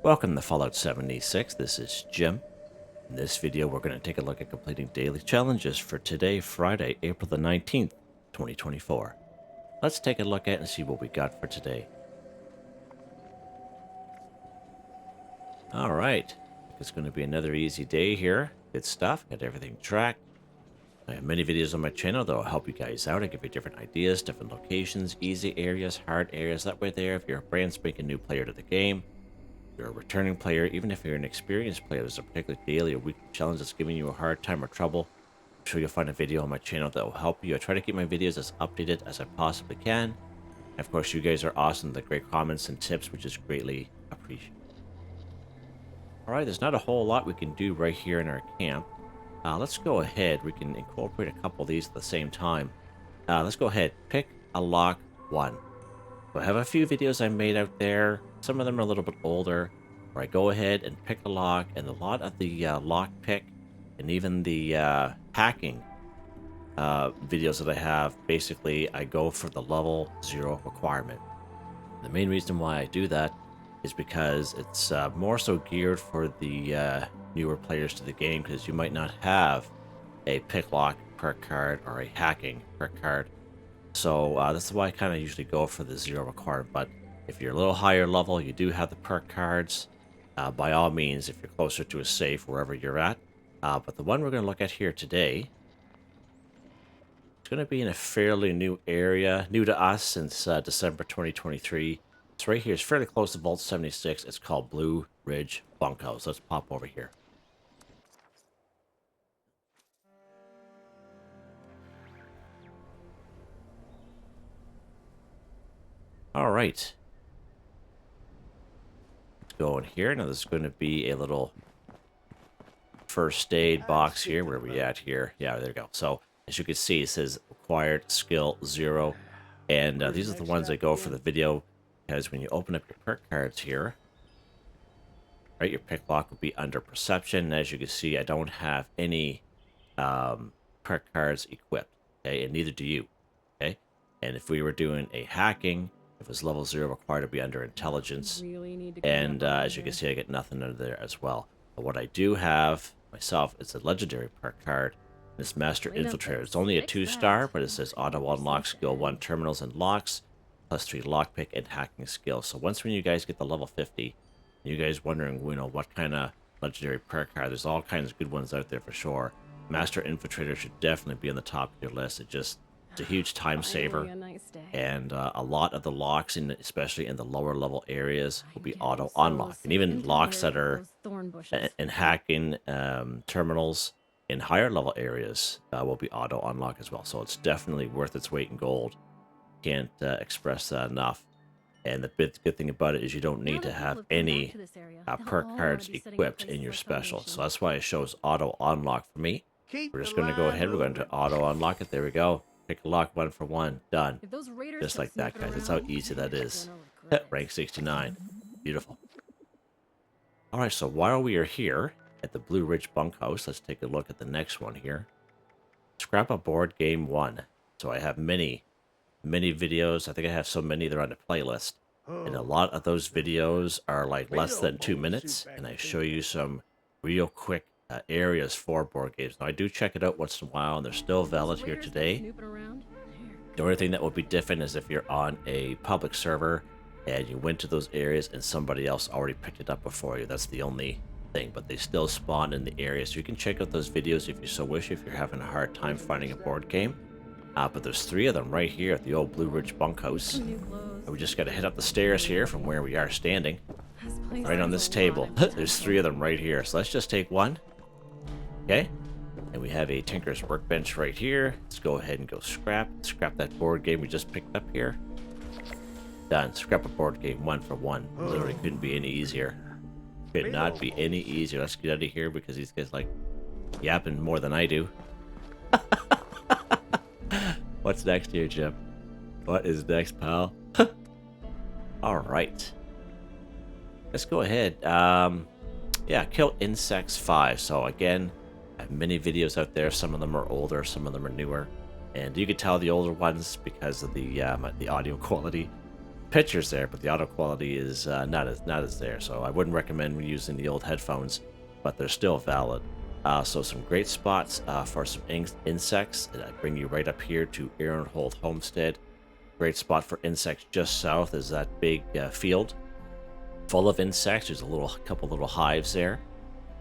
Welcome to Fallout 76, this is Jim. In this video we're going to take a look at completing daily challenges for today, Friday, April the 19th, 2024. Let's take a look at and see what we got for today. Alright, it's going to be another easy day here. Good stuff, got everything tracked. I have many videos on my channel that will help you guys out. I give you different ideas, different locations, easy areas, hard areas. That way there, if you're a brand spanking new player to the game, you're a returning player, even if you're an experienced player, there's a particular daily or weekly challenge that's giving you a hard time or trouble, I'm sure you'll find a video on my channel that will help you. I try to keep my videos as updated as I possibly can. And of course, you guys are awesome. The great comments and tips, which is greatly appreciated. Alright, there's not a whole lot we can do right here in our camp. Let's go ahead. We can incorporate a couple of these at the same time. Let's go ahead. Pick a lock 1. So I have a few videos I made out there. Some of them are a little bit older, where I go ahead and pick a lock, and a lot of the lock pick and even the hacking videos that I have, basically I go for the level 0 requirement. The main reason why I do that is because it's more so geared for the newer players to the game, because you might not have a pick lock perk card or a hacking perk card. So that's why I kind of usually go for the 0 requirement. But if you're a little higher level, you do have the perk cards. By all means, if you're closer to a safe, wherever you're at. But the one we're going to look at here today, it's going to be in a fairly new area, new to us since December 2023. It's right here. It's fairly close to Vault 76. It's called Blue Ridge Bunkhouse. Let's pop over here. All right. Let's go in here. Now there's going to be a little first aid box here. Where are we at here? Yeah, there we go. So as you can see, it says acquired skill 0. And these are the ones that go for the video, because when you open up your perk cards here, right, your pick lock will be under perception. And as you can see, I don't have any perk cards equipped. Okay, and neither do you. Okay, and if we were doing a hacking, if it's level 0 required to be under intelligence, and as you can see, I get nothing under there as well. But what I do have myself is a legendary perk card. This Master Infiltrator. It's only a 2-star, but it says auto unlock skill 1 terminals and locks, plus 3 lockpick and hacking skill. So when you guys get the level 50, you guys wondering, you know, what kind of legendary perk card? There's all kinds of good ones out there for sure. Master Infiltrator should definitely be on the top of your list. It's a huge time saver, and a lot of the locks, especially in the lower level areas, will be auto unlock, and even locks that are in hacking terminals in higher level areas will be auto unlock as well. So it's definitely worth its weight in gold. Can't express that enough. And the good thing about it is you don't need to have any perk cards equipped in your special. So that's why it shows auto unlock for me. We're just going to go ahead. We're going to auto unlock it. There we go. Pick a lock 1 for 1. Done. Just like that, guys. That's how easy that is. Rank 69. Beautiful. Alright, so while we are here at the Blue Ridge Bunkhouse, let's take a look at the next one here. Scrap a board game 1. So I have many videos. I think I have so many they're on the playlist. And a lot of those videos are like less than 2 minutes. And I show you some real quick areas for board games. Now I do check it out once in a while, and they're still valid here today. The only thing that will be different is if you're on a public server and you went to those areas and somebody else already picked it up before you. That's the only thing, but they still spawn in the area, so you can check out those videos if you so wish, if you're having a hard time finding a board game. But there's 3 of them right here at the old Blue Ridge Bunkhouse. We just got to head up the stairs here from where we are standing, right on this table. There's 3 of them right here, so let's just take one. Okay, and we have a Tinker's Workbench right here. Let's go ahead and go scrap that board game we just picked up here. Done. Scrap a board game 1 for 1. Literally couldn't be any easier. Could not be any easier. Let's get out of here because these guys like yapping more than I do. What's next here, Jim? What is next, pal? All right. Let's go ahead. Yeah, kill insects 5. So again, I have many videos out there. Some of them are older, some of them are newer, and you can tell the older ones because of the audio quality. picture's there, but the audio quality is not as there. So I wouldn't recommend using the old headphones, but they're still valid. So some great spots for some insects. And I bring you right up here to Ironhold Homestead. Great spot for insects. Just south is that big field full of insects. There's a couple little hives there.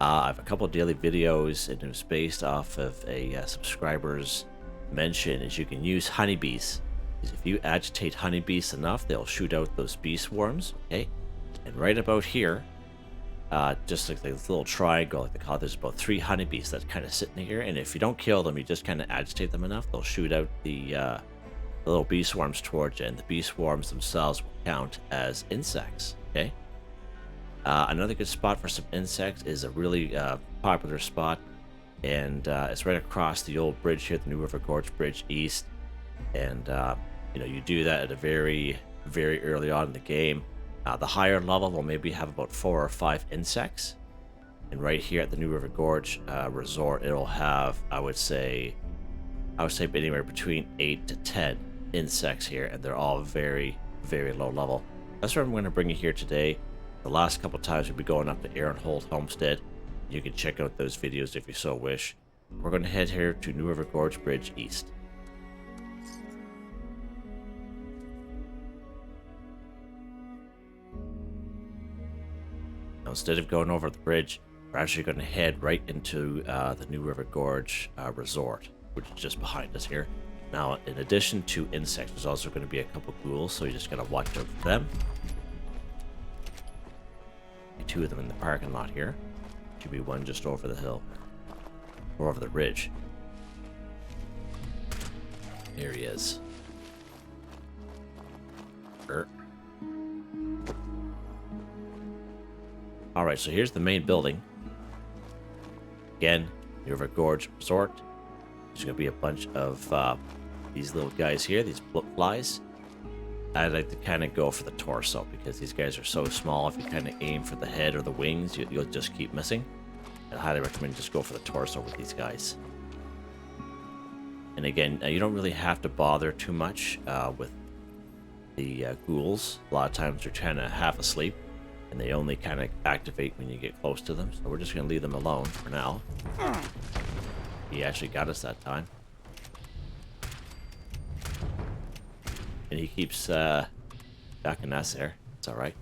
I have a couple daily videos, and it was based off of a subscriber's mention. Is you can use honeybees. If you agitate honeybees enough, they'll shoot out those bee swarms. Okay, and right about here, just like this little triangle, like they call it, there's about 3 honeybees that's kind of sitting here. And if you don't kill them, you just kind of agitate them enough, they'll shoot out the little bee swarms towards you, and the bee swarms themselves will count as insects. Okay. Another good spot for some insects is a really popular spot, and it's right across the old bridge here, the New River Gorge Bridge East. And you do that at a very, very early on in the game. The higher level will maybe have about 4 or 5 insects, and right here at the New River Gorge Resort, it'll have, I would say anywhere between 8 to 10 insects here, and they're all very, very low level. That's where I'm going to bring you here today. The last couple times we'll be going up to Ironhold Homestead. You can check out those videos if you so wish. We're going to head here to New River Gorge Bridge East. Now, instead of going over the bridge, we're actually going to head right into the New River Gorge Resort, which is just behind us here. Now, in addition to insects, there's also going to be a couple ghouls, so you just got to watch out for them. 2 of them in the parking lot here. Should be one just over the hill, or over the ridge. Here he is. Alright, so here's the main building. Again, New River Gorge Resort. There's going to be a bunch of these little guys here, these flies. I like to kind of go for the torso, because these guys are so small. If you kind of aim for the head or the wings, you'll just keep missing. I highly recommend just go for the torso with these guys. And again, you don't really have to bother too much with the ghouls. A lot of times they're kind of half asleep, and they only kind of activate when you get close to them. So we're just going to leave them alone for now. He actually got us that time. And he keeps backing us there. It's alright.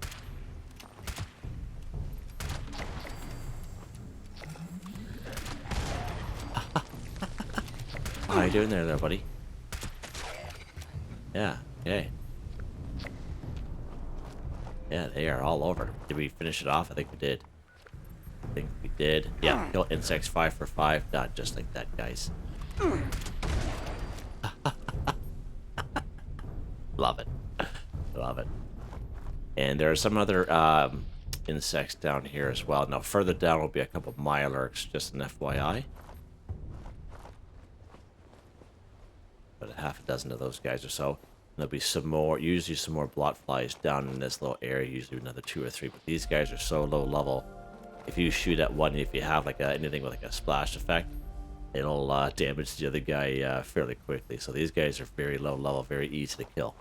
How you doing there, buddy? Yeah, okay. Yeah, they are all over. Did we finish it off? I think we did. I think we did. Yeah, kill insects 5 for 5. Not just like that, guys. Love it. Love it. And there are some other insects down here as well. Now, further down will be a couple of Mirelurks, just an FYI. About a half a dozen of those guys or so. There'll be some more, usually some more blot flies down in this little area, usually another 2 or 3. But these guys are so low level. If you shoot at one, if you have like anything with like a splash effect, it'll damage the other guy fairly quickly. So these guys are very low level, very easy to kill.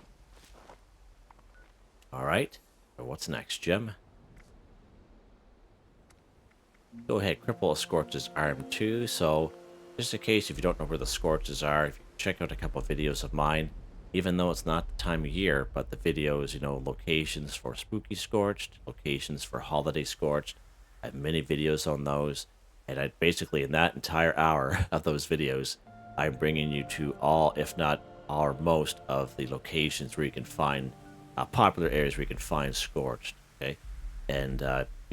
Alright, so what's next, Jim? Go ahead, Cripple Scorch's Arm 2. So, just in case if you don't know where the Scorches are, if you check out a couple of videos of mine, even though it's not the time of year, but the videos, locations for Spooky Scorched, locations for Holiday Scorched, I have many videos on those, and I basically, in that entire hour of those videos, I'm bringing you to all, if not all or most of the locations where you can find popular areas where you can find Scorched, okay? And,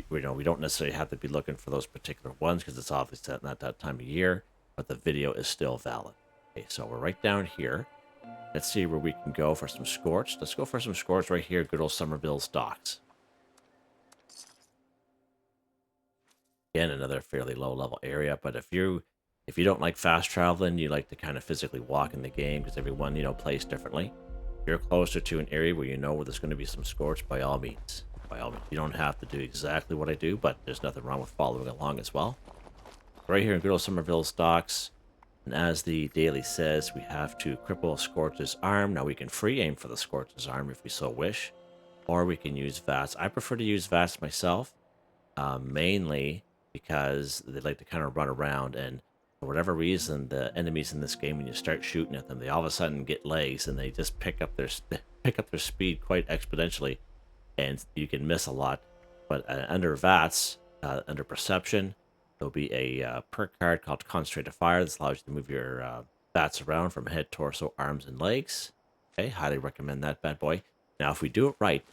we don't necessarily have to be looking for those particular ones because it's obviously not that time of year, but the video is still valid. Okay, so we're right down here. Let's see where we can go for some Scorched. Let's go for some Scorched right here, good old Somerville's Docks. Again, another fairly low-level area, but if you don't like fast traveling, you like to kind of physically walk in the game because everyone, plays differently. If you're closer to an area where where there's going to be some Scorched, by all means. By all means, you don't have to do exactly what I do, but there's nothing wrong with following along as well. Right here in good old Somerville's Docks, and as the daily says, we have to cripple Scorch's arm. Now we can free aim for the Scorch's arm if we so wish. or we can use vats. I prefer to use vats myself, mainly because they like to kind of run around, and for whatever reason, the enemies in this game, when you start shooting at them, they all of a sudden get legs, and they just pick up their speed quite exponentially, and you can miss a lot. But under vats, under perception, there'll be a perk card called Concentrated Fire. This allows you to move your vats around from head, torso, arms, and legs. Okay, highly recommend that bad boy. Now, if we do it right,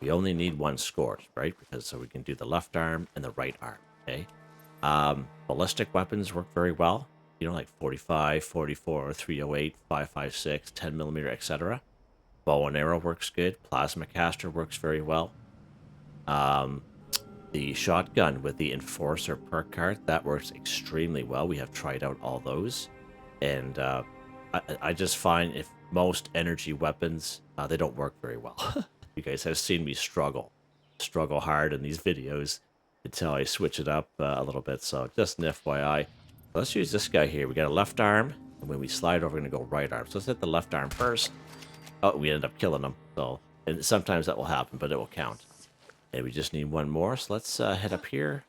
we only need one Scorched, right? Because so we can do the left arm and the right arm, okay? Ballistic weapons work very well. You know, like 45, 44, 308, 5.56, 10 millimeter, etc. Bow and arrow works good. Plasma caster works very well. The shotgun with the Enforcer perk card, that works extremely well. We have tried out all those. And I just find if most energy weapons, they don't work very well. You guys have seen me struggle hard in these videos until I switch it up a little bit. So just an FYI. Let's use this guy here. We got a left arm, and when we slide over, we're going to go right arm. So let's hit the left arm first. Oh, we end up killing him. So, and sometimes that will happen, but it will count. And we just need one more. So let's head up here.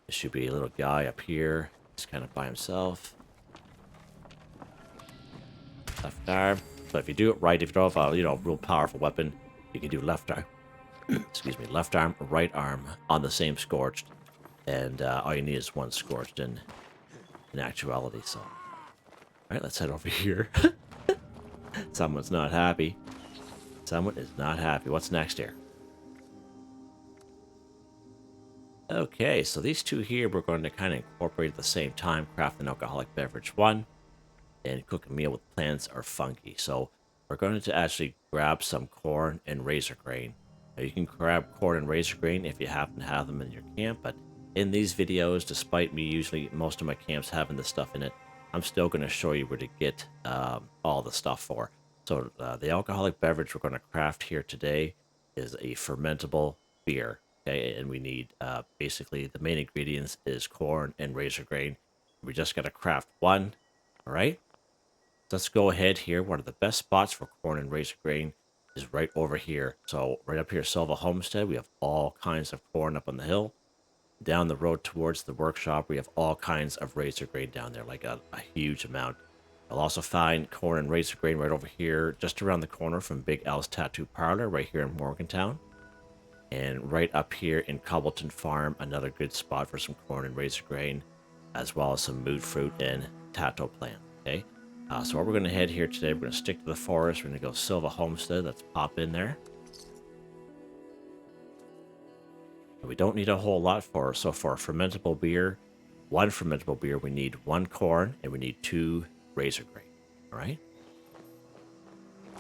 There should be a little guy up here. He's kind of by himself. Left arm. So if you do it right, if you don't have a real powerful weapon, you can do left arm. Excuse me, left arm, right arm on the same Scorched, and all you need is one Scorched in actuality. So, all right, let's head over here. Someone's not happy. Someone is not happy. What's next here? Okay, so these two here, we're going to kind of incorporate at the same time, craft an alcoholic beverage 1, and cook a meal with plants or fungi. So we're going to actually grab some corn and razor grain. Now, you can grab corn and razor grain if you happen to have them in your camp, but in these videos, despite me usually most of my camps having this stuff in it, I'm still going to show you where to get all the stuff for. So the alcoholic beverage we're going to craft here today is a fermentable beer. Okay, and we need basically the main ingredients is corn and razor grain. We just got to craft one. All right, let's go ahead here. One of the best spots for corn and razor grain is right over here. So right up here, Silva Homestead, we have all kinds of corn up on the hill. Down the road towards the workshop, we have all kinds of razor grain down there, like a huge amount. You'll also find corn and razor grain right over here, just around the corner from Big Al's Tattoo Parlor, right here in Morgantown. And right up here in Cobbleton Farm, another good spot for some corn and razor grain, as well as some mood fruit and tato plant. Okay, so what we're going to head here today, we're going to stick to the forest. We're going to go Silva Homestead. Let's pop in there. And we don't need a whole lot for a fermentable beer, one fermentable beer, we need one corn and we need 2 razor grain. All right,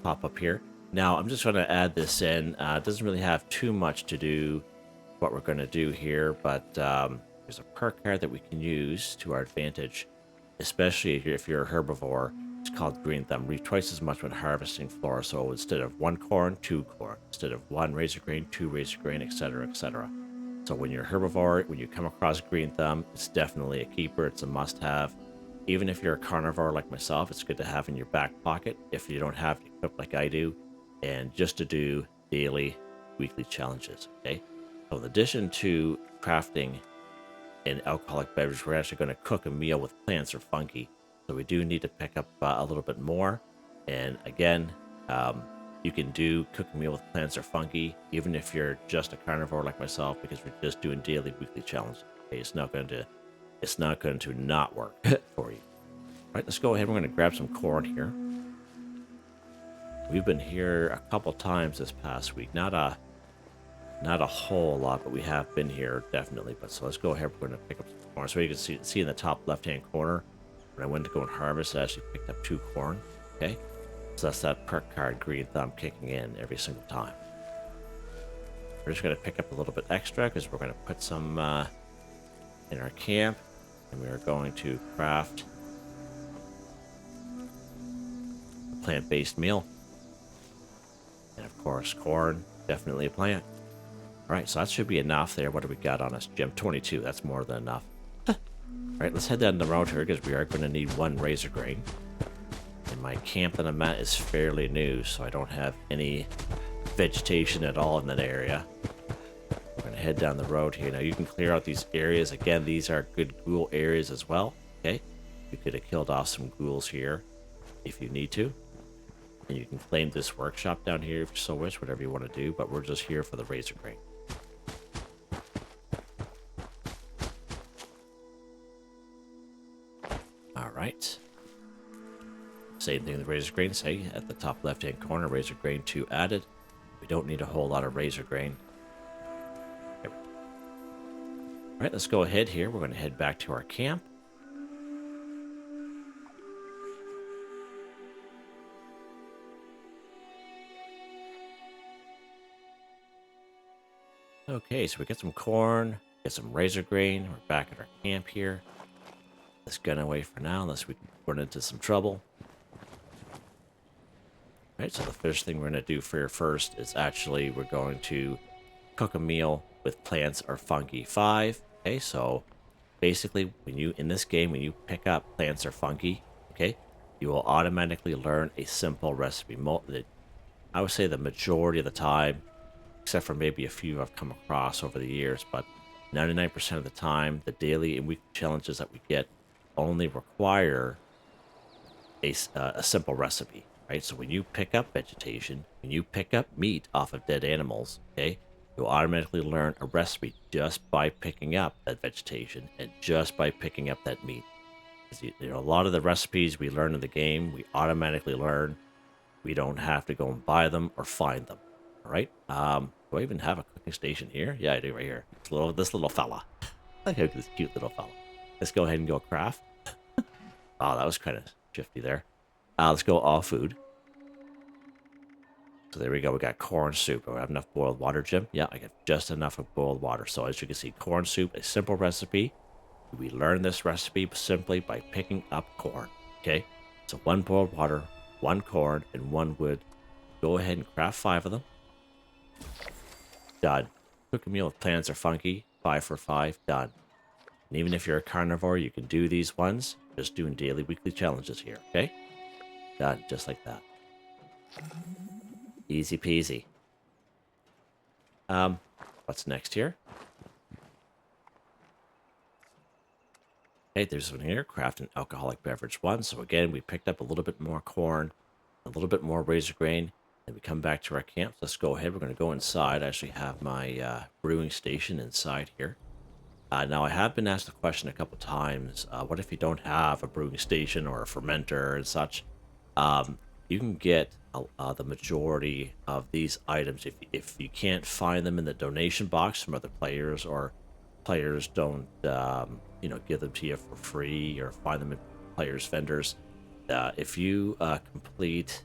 pop up here. Now, I'm just going to add this in. It doesn't really have too much to do what we're going to do here, but there's a perk card that we can use to our advantage, especially if you're a herbivore. It's called Green Thumb. Reap twice as much when harvesting flora. So instead of 1 corn, 2 corn. Instead of 1 razor grain, 2 razor grain, etc., etc. So when you're a herbivore, when you come across Green Thumb, it's definitely a keeper. It's a must-have. Even if you're a carnivore like myself, it's good to have in your back pocket if you don't have it equipped like I do. And just to do daily, weekly challenges, okay? So in addition to crafting an alcoholic beverage, we're actually going to cook a meal with plants or fungi. So we do need to pick up a little bit more. And again, you can cook a meal with plants or fungi, even if you're just a carnivore like myself, because we're just doing daily, weekly challenges. Okay, it's not going to not work for you. All right, let's go ahead. We're going to grab some corn here. We've been here a couple times this past week. Not a whole lot, but we have been here definitely. But so let's go ahead. We're going to pick up some corn. So you can see in the top left-hand corner, when I went to go and harvest, I actually picked up 2 corn. Okay, so that's that perk card Green Thumb kicking in every single time. We're just going to pick up a little bit extra because we're going to put some in our camp, and we are going to craft a plant-based meal. And of course, corn, definitely a plant. All right, so that should be enough there. What do we got on us, Jim? 22, that's more than enough. All right, let's head down the road here because we are going to need 1 razor grain. And my camp that I'm at is fairly new, so I don't have any vegetation at all in that area. We're going to head down the road here. Now you can clear out these areas. Again, these are good ghoul areas as well. Okay, you could have killed off some ghouls here if you need to. And you can claim this workshop down here if you so wish, whatever you want to do. But we're just here for the razor grain. Alright. Same thing with the razor grain. Say at the top left hand corner, razor grain 2 added. We don't need a whole lot of razor grain. Alright, let's go ahead here. We're going to head back to our camp. Okay, so we get some corn, get some razor grain. We're back at our camp here. Let's gun away for now, unless we run into some trouble. Alright, so the first thing we're going to do for first is actually we're going to cook a meal with plants or fungi 5. Okay, so basically when you, in this game, when you pick up plants or fungi, okay, you will automatically learn a simple recipe. I would say the majority of the time, except for maybe a few I've come across over the years, but 99% of the time, the daily and weekly challenges that we get only require a simple recipe, right? So when you pick up vegetation, when you pick up meat off of dead animals, okay, you'll automatically learn a recipe just by picking up that vegetation and just by picking up that meat. You know, a lot of the recipes we learn in the game, we automatically learn. We don't have to go and buy them or find them. All right. Do I even have a cooking station here? Yeah, I do right here. This little fella. Look at this cute little fella. Let's go ahead and go craft. Oh, that was kind of shifty there. Let's go all food. So there we go. We got corn soup. Do I have enough boiled water, Jim? Yeah, I got just enough of boiled water. So as you can see, corn soup, a simple recipe. We learn this recipe simply by picking up corn. Okay. So 1 boiled water, 1 corn, and 1 wood. Go ahead and craft 5 of them. Done. Cook a meal with plants or fungi. 5 for 5. Done. And even if you're a carnivore, you can do these ones. Just doing daily, weekly challenges here. Okay? Done. Just like that. Easy peasy. What's next here? Okay, there's one here. Craft an alcoholic beverage 1. So again, we picked up a little bit more corn, a little bit more razor grain. And we come back to our camp. Let's go ahead. We're going to go inside. I actually have my brewing station inside here. Now, I have been asked the question a couple times. What if you don't have a brewing station or a fermenter and such? You can get the majority of these items if you can't find them in the donation box from other players, or players don't give them to you for free, or find them in players' vendors. If you complete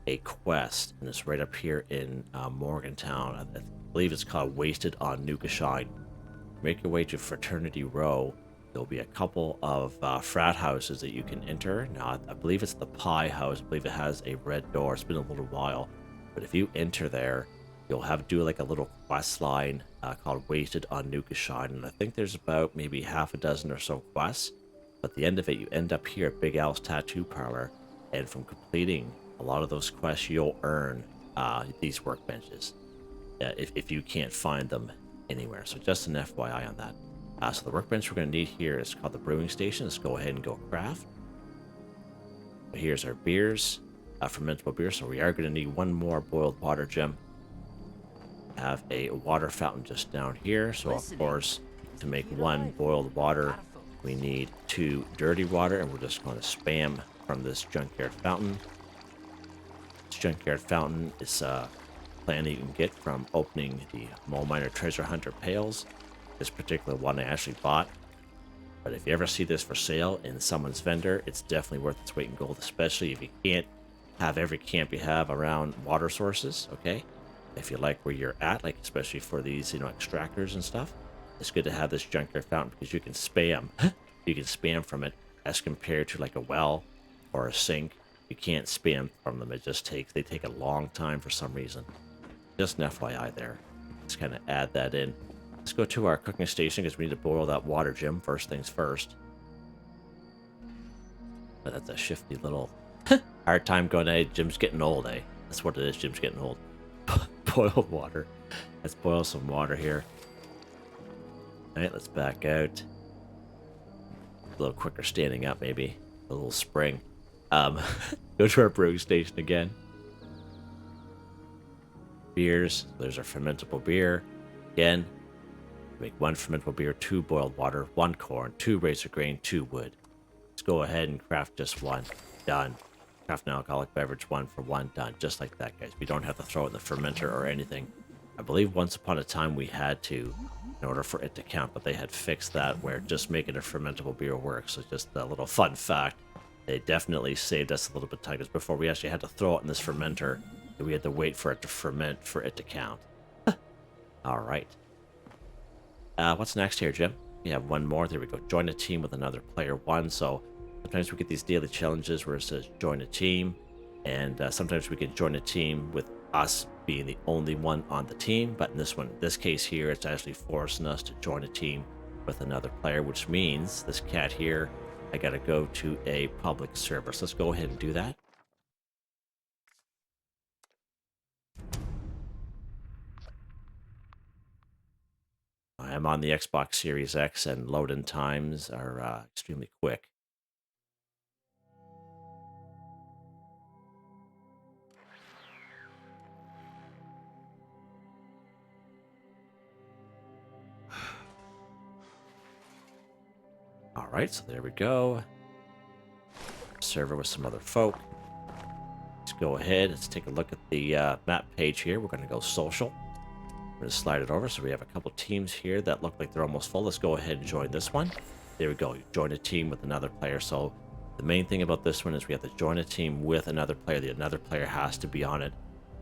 a quest, and it's right up here in Morgantown. I believe it's called Wasted on Nuka Shine. Make your way to Fraternity Row. There'll be a couple of frat houses that you can enter. Now, I believe it's the Pie House. I believe it has a red door. It's been a little while. But if you enter there, you'll have to do like a little quest line called Wasted on Nuka Shine. And I think there's about maybe half a dozen or so quests. But at the end of it, you end up here at Big Al's Tattoo Parlor. And from completing a lot of those quests, you'll earn these workbenches if you can't find them anywhere. So just an FYI on that. So the workbench we're going to need here is called the brewing station. Let's go ahead and go craft. Here's our beers, fermentable beer. So we are going to need 1 more boiled water gem. Have a water fountain just down here. So of course, to make 1 boiled water, we need 2 dirty water, and we're just going to spam from this junkyard fountain. This junkyard fountain is a plan that you can get from opening the Mole Miner Treasure Hunter pails. This particular one I actually bought. But if you ever see this for sale in someone's vendor, it's definitely worth its weight in gold, especially if you can't have every camp you have around water sources, okay? If you like where you're at, like especially for these, extractors and stuff, it's good to have this junkyard fountain because you can spam. You can spam from it as compared to like a well or a sink. You can't spam from them. They take a long time for some reason. Just an FYI there. Let's kind of add that in. Let's go to our cooking station because we need to boil that water, Jim. First things first. But that's a shifty little hard time going, hey, Jim's getting old, eh? That's what it is, Jim's getting old. boiled water. Let's boil some water here. All right, let's back out. A little quicker standing up, maybe. A little spring. Go to our brewing station again. Beers. There's our fermentable beer. Again, make 1 fermentable beer, 2 boiled water, 1 corn, 2 razor grain, 2 wood. Let's go ahead and craft just 1. Done. Craft an alcoholic beverage 1 for 1. Done. Just like that, guys. We don't have to throw it in the fermenter or anything. I believe once upon a time we had to in order for it to count, but they had fixed that where just making a fermentable beer works. So just a little fun fact. They definitely saved us a little bit of time because before we actually had to throw it in this fermenter, we had to wait for it to ferment for it to count. All right. What's next here, Jim? We have 1 more. There we go. Join a team with another player 1. So sometimes we get these daily challenges where it says join a team. And sometimes we can join a team with us being the only one on the team. But in this case here, it's actually forcing us to join a team with another player, which means this cat here, I got to go to a public server. So let's go ahead and do that. I am on the Xbox Series X and load-in times are extremely quick. All right, so there we go. Server with some other folk. Let's go ahead. Let's take a look at the map page here. We're going to go social. We're going to slide it over. So we have a couple teams here that look like they're almost full. Let's go ahead and join this one. There we go. You join a team with another player. So the main thing about this one is we have to join a team with another player. The another player has to be on it.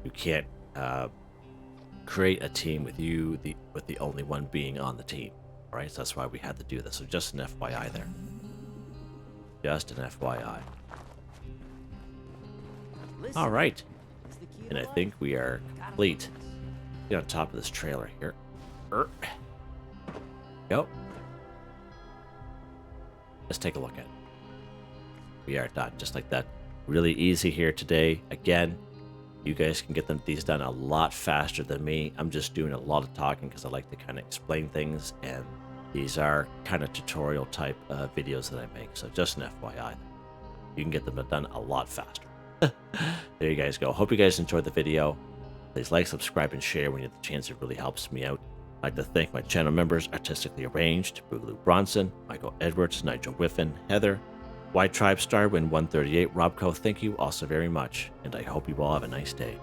You can't create a team with with the only one being on the team. All right, so that's why we had to do this. So just an FYI there. Just an FYI. All right. And I think we are complete. Get on top of this trailer here. Go. Let's take a look at it. We are done, just like that. Really easy here today. Again, you guys can get these done a lot faster than me. I'm just doing a lot of talking because I like to kind of explain things, and these are kind of tutorial type videos that I make. So just an FYI. You can get them done a lot faster. There you guys go. Hope you guys enjoyed the video. Please like, subscribe, and share when you get the chance. It really helps me out. I'd like to thank my channel members, Artistically Arranged, Boogaloo Bronson, Michael Edwards, Nigel Wiffen, Heather, Whitetribe, Starwin 138, Robco. Thank you also very much, and I hope you all have a nice day.